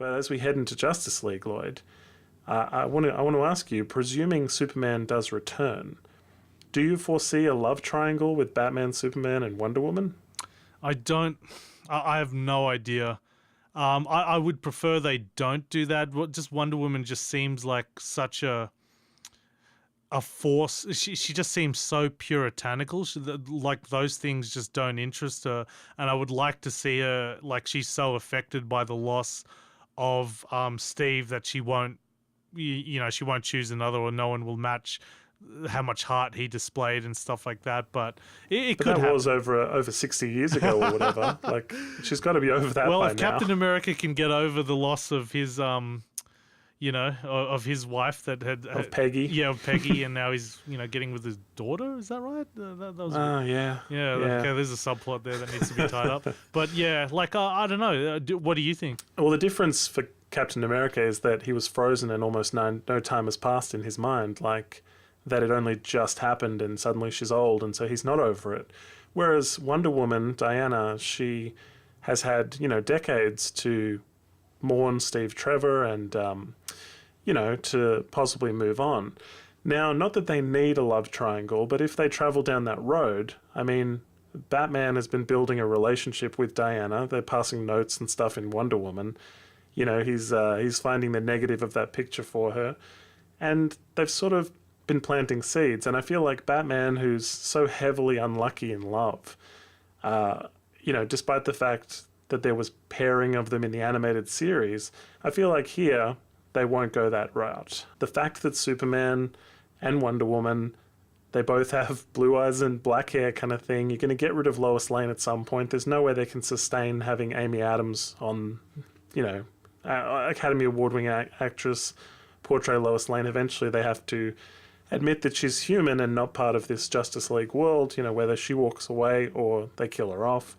But as we head into Justice League, Lloyd, I want to ask you, presuming Superman does return, do you foresee a love triangle with Batman, Superman, and Wonder Woman? I don't. I have no idea. I would prefer they don't do that. Just Wonder Woman just seems like such a force. She just seems so puritanical. Like those things just don't interest her. And I would like to see her, like, she's so affected by the loss of Steve that she won't, she won't choose another, or no one will match how much heart he displayed and stuff like that. But it could happen. That was over 60 years ago or whatever. Like, she's got to be over that by now. Well, if Captain America can get over the loss of his of his wife that had of Peggy. Yeah, of Peggy, and now he's getting with his daughter. Is that right? That was yeah. Okay, there's a subplot there that needs to be tied up. But yeah, like I don't know. What do you think? Well, the difference for Captain America is that he was frozen and almost no time has passed in his mind. Like that it only just happened and suddenly she's old and so he's not over it. Whereas Wonder Woman, Diana, she has had decades to mourn Steve Trevor and, to possibly move on. Now, not that they need a love triangle, but if they travel down that road, I mean, Batman has been building a relationship with Diana. They're passing notes and stuff in Wonder Woman. He's finding the negative of that picture for her. And they've sort of been planting seeds. And I feel like Batman, who's so heavily unlucky in love, despite the fact that there was pairing of them in the animated series, I feel like here they won't go that route. The fact that Superman and Wonder Woman, they both have blue eyes and black hair kind of thing, you're going to get rid of Lois Lane at some point. There's no way they can sustain having Amy Adams on, Academy Award-winning actress portray Lois Lane. Eventually they have to admit that she's human and not part of this Justice League world, whether she walks away or they kill her off.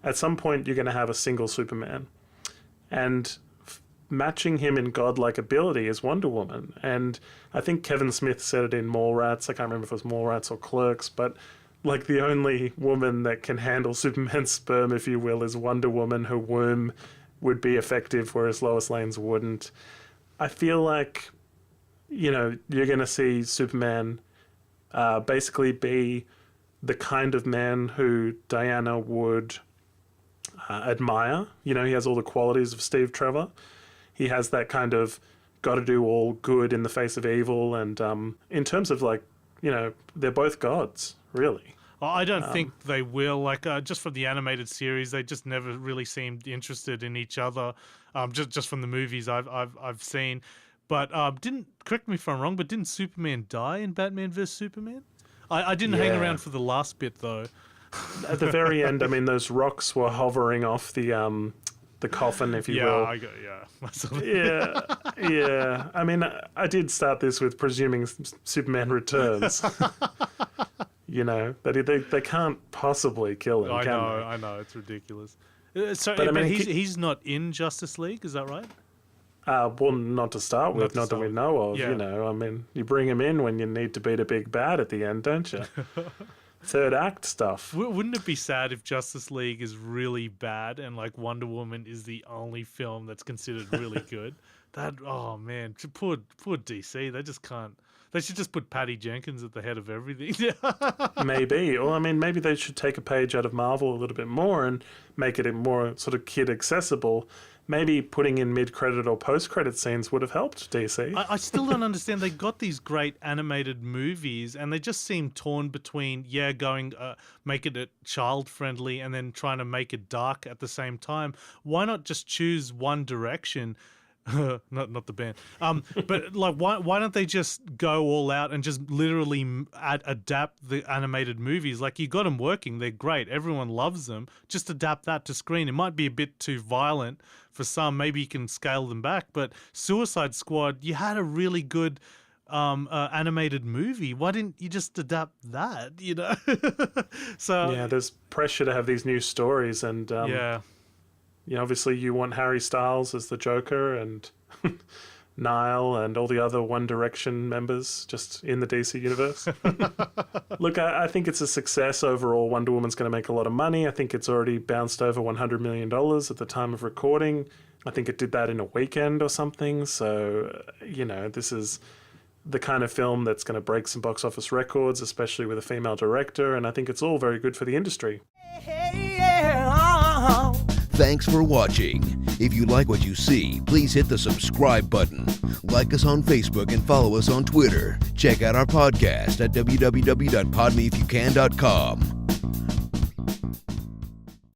At some point, you're going to have a single Superman. And matching him in godlike ability is Wonder Woman. And I think Kevin Smith said it in Mallrats. I can't remember if it was Mallrats or Clerks, but like the only woman that can handle Superman's sperm, if you will, is Wonder Woman. Her womb would be effective, whereas Lois Lane's wouldn't. I feel like, you're going to see Superman basically be the kind of man who Diana would admire. He has all the qualities of Steve Trevor. He has that kind of got to do all good in the face of evil. And in terms of they're both gods, really. I don't think they will. Like just from the animated series, they just never really seemed interested in each other. Just from the movies I've seen. But correct me if I'm wrong, but didn't Superman die in Batman vs Superman? I didn't hang around for the last bit though. At the very end, I mean, those rocks were hovering off the coffin, if you will. Yeah. I mean, I did start this with presuming Superman returns. That they can't possibly kill him. I know, it's ridiculous. But he's not in Justice League, is that right? Well, not to start with, not that we know of. Yeah. I mean, you bring him in when you need to beat a big bad at the end, don't you? Third act stuff. Wouldn't it be sad if Justice League is really bad and like Wonder Woman is the only film that's considered really good? Oh man, poor DC. They just can't. They should just put Patty Jenkins at the head of everything. Maybe. Or, I mean, maybe they should take a page out of Marvel a little bit more and make it more sort of kid accessible. Maybe putting in mid-credit or post-credit scenes would have helped DC. I still don't understand. They got these great animated movies and they just seem torn between, going, make it child-friendly and then trying to make it dark at the same time. Why not just choose one direction? not the band. But like, why don't they just go all out and just literally adapt the animated movies? Like, you got them working, they're great, everyone loves them. Just adapt that to screen. It might be a bit too violent for some. Maybe you can scale them back. But Suicide Squad, you had a really good animated movie. Why didn't you just adapt that? So yeah, there's pressure to have these new stories, and obviously you want Harry Styles as the Joker and Nile and all the other One Direction members just in the DC universe. Look, I think it's a success overall. Wonder Woman's going to make a lot of money. I think it's already bounced over $100 million at the time of recording. I think it did that in a weekend or something. So, this is the kind of film that's going to break some box office records, especially with a female director. And I think it's all very good for the industry. Thanks for watching. If you like what you see, please hit the subscribe button. Like us on Facebook and follow us on Twitter. Check out our podcast at www.podmeifyoucan.com.